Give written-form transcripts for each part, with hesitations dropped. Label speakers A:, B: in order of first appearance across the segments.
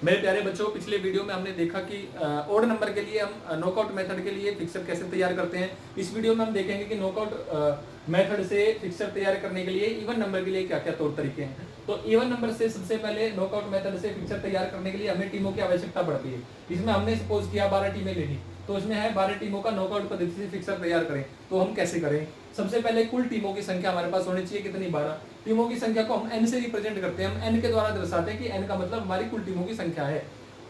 A: मेरे प्यारे बच्चों, पिछले वीडियो में हमने देखा कि ओड नंबर के लिए हम नॉकआउट मेथड के लिए फिक्सर कैसे तैयार करते हैं। इस वीडियो में हम देखेंगे कि नॉकआउट मेथड से फिक्सर तैयार करने के लिए इवन नंबर के लिए क्या क्या तौर तरीके हैं। तो इवन नंबर से सबसे पहले नॉकआउट मेथड से फिक्सर तैयार करने के लिए हमें टीमों की आवश्यकता पड़ती है। इसमें हमने सपोज किया 12 टीमें ले ली, तो इसमें है 12 टीमों का नॉकआउट पद्धति से फिक्सर तैयार करें। तो हम कैसे करें? सबसे पहले कुल टीमों की संख्या हमारे पास होनी चाहिए, कितनी? 12। टीमों की संख्या को हम n से रिप्रेजेंट करते हैं, हम n के द्वारा दर्शाते हैं कि n का मतलब हमारी कुल टीमों की संख्या है।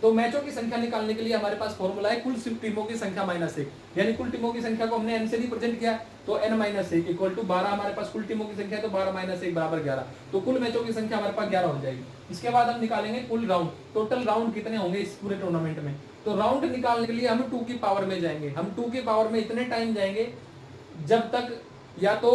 A: तो मैचों की संख्या निकालने के लिए हमारे पास फॉर्मूला है कुल टीमों की संख्या -1, यानी कुल टीमों की संख्या को हमने n से रिप्रेजेंट किया, तो n-1 इक्वल टू 12 हमारे पास कुल टीमों की संख्या है, तो 12 - 1 बराबर 11। तो कुल मैचों की संख्या हमारे पास 11 हो जाएगी। इसके बाद हम निकालेंगे कुल राउंड, टोटल राउंड कितने होंगे इस पूरे टूर्नामेंट में। तो राउंड निकालने के लिए हम 2 की पावर में जाएंगे। हम 2 की पावर में इतने टाइम जाएंगे जब तक या तो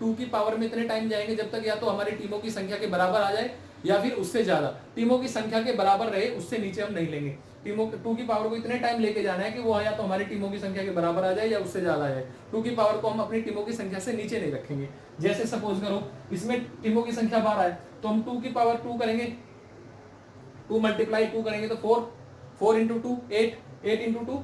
A: 2 की पावर में इतने टाइम जाएंगे जब तक या तो हमारी टीमों की संख्या के बराबर आ जाए या फिर उससे ज्यादा। टीमों की संख्या के बराबर रहे, उससे नीचे हम नहीं लेंगे। टीमों 2 की पावर को इतने टाइम लेके जाना है कि वो या तो हमारी टीमों की संख्या के बराबर आ जाए या उससे ज्यादा आ जाए। 2 की पावर को हम अपनी टीमों की संख्या से नीचे नहीं रखेंगे। जैसे सपोज करो इसमें टीमों की संख्या 12 है, तो हम 2 की पावर 2 करेंगे, 2 मल्टीप्लाई 2 करेंगे तो 4 इंटू 2 8, 8 इंटू 2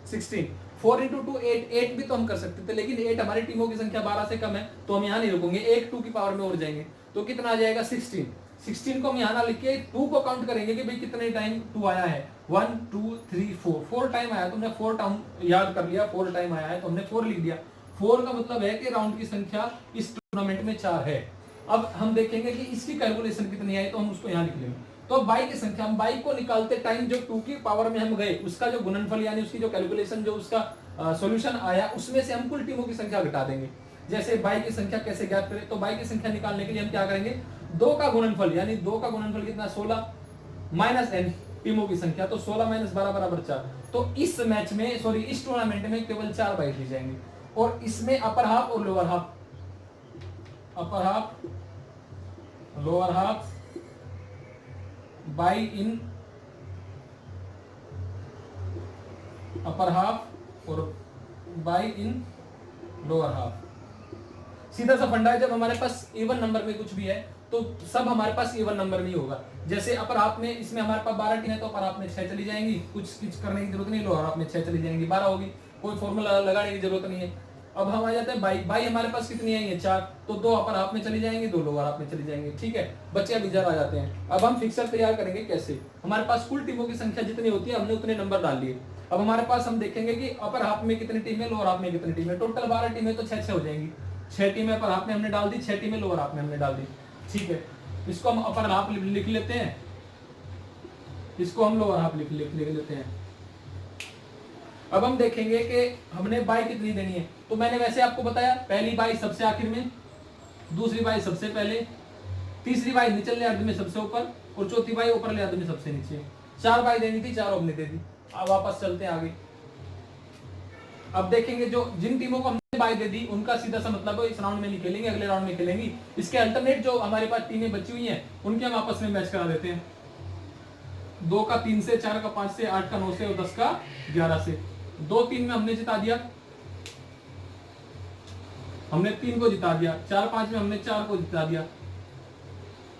A: 16, 4 इंटू 2 8, 8 भी तो हम कर सकते थे, लेकिन 8 हमारी टीमों की संख्या 12 से कम है, तो हम यहाँ नहीं रुकेंगे, एक 2 की पावर में और जाएंगे। तो कितना आ जाएगा? 16। 16 को हम यहाँ ना लिख के 2 को काउंट करेंगे कि भाई कितने टाइम 2 आया है। 1 2 3 4 टाइम आया, तुमने 4 टाइम याद कर लिया, 4 टाइम आया है तो हमने 4 लिख दिया। 4 का मतलब है कि राउंड की संख्या इस टूर्नामेंट में 4 है। अब हम देखेंगे कि इसकी कैलकुलेशन कितनी आई, तो हम उसको यहाँ लिख लेंगे। तो बाई की संख्या, हम बाई को निकालते टाइम जो 2 की पावर में हम गए उसका जो गुणनफल यानी उसकी जो कैलकुलेशन जो उसका सॉल्यूशन आया उसमें से हम कुल टीमों की संख्या घटा देंगे। जैसे बाई की संख्या कैसे ज्ञात करें? तो बाई की संख्या निकालने के लिए हम क्या करेंगे? 2 का गुणनफल, यानी 2 का गुणनफल कितना? 16 माइनस n टीमों की संख्या, तो 16 - 12 बराबर 4। तो इस मैच में सॉरी इस टूर्नामेंट में केवल 4 बाई दी जाएंगे, और इसमें अपर हाफ और lower half, upper half lower half by in upper half और बाई इन लोअर हाफ। सीधा सा फंडा है, जब हमारे पास इवन नंबर में कुछ भी है तो सब हमारे पास इवन नंबर में ही होगा। जैसे अपर हाफ में इसमें हमारे पास 12 टीम है, तो अपर हाफ में 6 चली जाएंगी, कुछ करने की जरूरत नहीं, लोअर हाफ में 6 चली जाएंगी, 12 होगी, कोई फॉर्मूला लगाने की जरूरत नहीं है। अब हम आ जाते हैं बाई। बाई हमारे पास कितनी आई है? 4, तो 2 अपर हाफ में चली जाएंगी, 2 लोअर हाफ में चली जाएंगी। ठीक है बच्चे, अब इधर आ जाते हैं। अब हम फिक्सर तैयार करेंगे कैसे? हमारे पास कुल टीमों की संख्या जितनी होती है हमने उतने नंबर डाल लिए। अब हमारे पास हम देखेंगे कि अपर हाफ में कितनी टीम है, लोअर हाफ में कितनी टीम है। टोटल 12 टीमें, तो 6 हो जाएंगी। 6 टीमें अपर हाफ में हमने डाल दी, 6 टीमें लोअर हाफ में हमने डाल दी। ठीक है, इसको हम अपर हाफ लिख लेते हैं, इसको हम लोअर हाफ लिख लेते हैं। अब हम देखेंगे कि हमने बाई कितनी देनी है। तो मैंने वैसे आपको बताया, पहली बाई सबसे आखिर में, दूसरी बाई सबसे पहले, तीसरी बाई निचले अर्ध में सबसे ऊपर, और चौथी बाई ऊपरले अर्ध में सबसे नीचे। 4 बाई देनी थी, 4 हमने दे दी। अब वापस चलते हैं आगे। अब देखेंगे जो जिन टीमों को हमने बाई दे दी उनका सीधा सा मतलब इस राउंड में नहीं खेलेंगे, अगले राउंड में खेलेंगी। इसके अल्टरनेट जो हमारे पास टीमें बची हुई हैं उनके हम आपस में मैच करा देते हैं। 2 का 3 से, 4 का 5 से, 8 का 9 से और 10 का 11 से। 2-3 में हमने जिता दिया, हमने 3 को जिता दिया। 4-5 में हमने 4 को जिता दिया।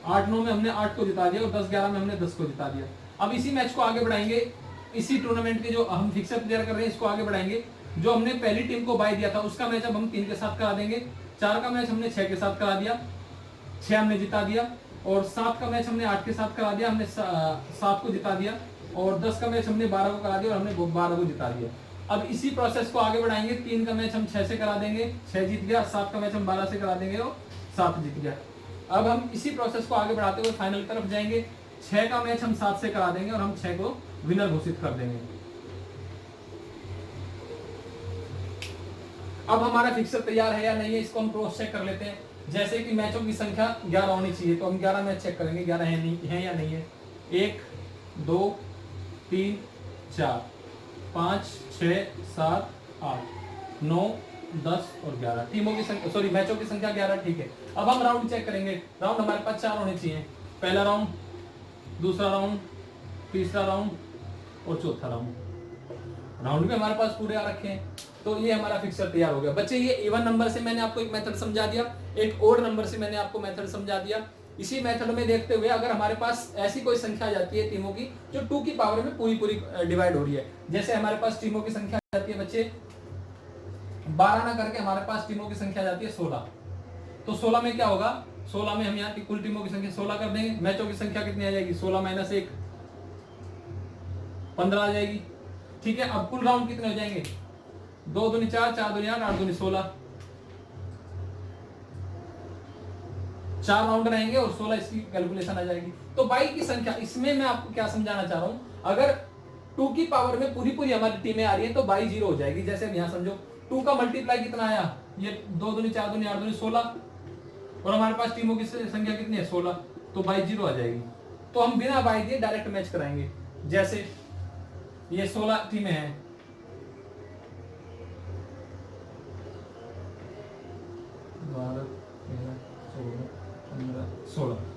A: 8-9 में हमने 8 को जिता दिया, और 10-11 में हमने 10 को जिता दिया। अब इसी मैच को आगे बढ़ाएंगे, इसी टूर्नामेंट के जो हम फिक्सर तैयार कर रहे हैं इसको आगे बढ़ाएंगे। जो हमने पहली टीम को बाई दिया था उसका मैच अब हम 3 के साथ करा देंगे। 4 का मैच हमने 6 के साथ करा दिया, 6 हमने जिता दिया। और 7 का मैच हमने 8 के साथ करा दिया, हमने 7 को जिता दिया। और 10 का मैच हमने 12 को करा दिया और हमने 12 को जिता दिया। अब इसी प्रोसेस को आगे बढ़ाएंगे। 3 का मैच हम 6 से करा देंगे, 6 जीत गया। 7 का मैच हम 12 से करा देंगे और 7 जीत गया। अब हम इसी प्रोसेस को आगे बढ़ाते हुए फाइनल की तरफ जाएंगे। 6 का मैच हम 7 से करा देंगे और हम 6 को विनर घोषित कर देंगे। अब हमारा फिक्सर तैयार है या नहीं है इसको हम क्रॉस चेक कर लेते हैं। जैसे कि मैचों की संख्या 11 होनी चाहिए, तो हम 11 मैच चेक करेंगे 11 है नहीं है या नहीं है। 1 2 3 4 5 6 7 8 9 10 और 11 टीमों की संख्या, सॉरी मैचों की संख्या 11। ठीक है, अब हम राउंड चेक करेंगे। राउंड हमारे पास 4 होने चाहिए, पहला राउंड, दूसरा राउंड, तीसरा राउंड और चौथा राउंड। राउंड भी हमारे पास पूरे आ रखे हैं, तो ये हमारा फिक्सर तैयार हो गया। बच्चे ये इवन नंबर से मैंने आपको एक मेथड समझा दिया, एक ओड नंबर से मैंने आपको मेथड समझा दिया। इसी मेथड में देखते हुए अगर हमारे पास ऐसी कोई संख्या आ जाती है टीमों की जो 2 की पावर में पूरी पूरी डिवाइड हो रही है, जैसे हमारे पास टीमों की संख्या आ जाती है बच्चे 12 ना करके हमारे पास टीमों की संख्या आ जाती है 16, तो 16 में क्या होगा, 16 में हम यहाँ की कुल टीमों की संख्या 16 कर देंगे, मैचों की संख्या कितनी आ जाएगी 16 माइनस 1 15 आ जाएगी। ठीक है, अब कुल राउंड कितने हो जाएंगे, 2 दूनी 4, 4 दूनी 8, 8 दूनी 16, 4 राउंड रहेंगे और 16 इसकी कैलकुलेशन आ जाएगी। तो बाई की संख्या, इसमें मैं आपको क्या समझाना चाह रहा हूं, अगर 2 की पावर में पूरी पूरी हमारी टीमें आ रही हैं तो बाई 0 हो जाएगी। जैसे अब यहां समझो 2 का मल्टीप्लाई कितना आया, ये 2 दूनी 4 दूनी 8 दूनी 16 और हमारे पास टीमों की संख्या कितनी है 16, तो बाई 0 आ जाएगी। तो हम बिना बाई दिए डायरेक्ट मैच कराएंगे। जैसे ये 16 टीमें हैं,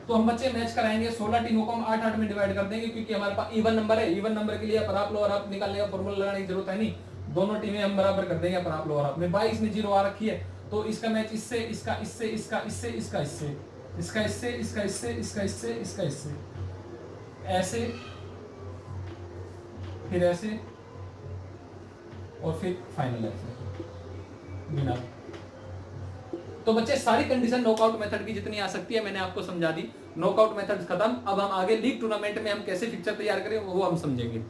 A: तो हम बच्चे मैच कराएंगे 16 टीमों को हम 8-8 में डिवाइड कर देंगे, क्योंकि हमारे पास इवन नंबर है। इवन नंबर के लिए अपर आप लोअर आप निकालने का फॉर्मूला लगाने की जरूरत है नहीं, दोनों टीमें हम बराबर कर देंगे अपर आप लोअर आप में। 22 में 0 आ रखी है तो इसका मैच इससे, इसका इससे, इसका इससे, इसका इससे, इसका इससे, इसका इससे, इसका इससे, इसका इससे, ऐसे फिर ऐसे और फिर फाइनल ऐसे बिना। तो बच्चे सारी कंडीशन नॉकआउट मेथड की जितनी आ सकती है मैंने आपको समझा दी। नॉकआउट मेथड खत्म, अब हम आगे लीग टूर्नामेंट में हम कैसे फिक्चर तैयार करें वो हम समझेंगे।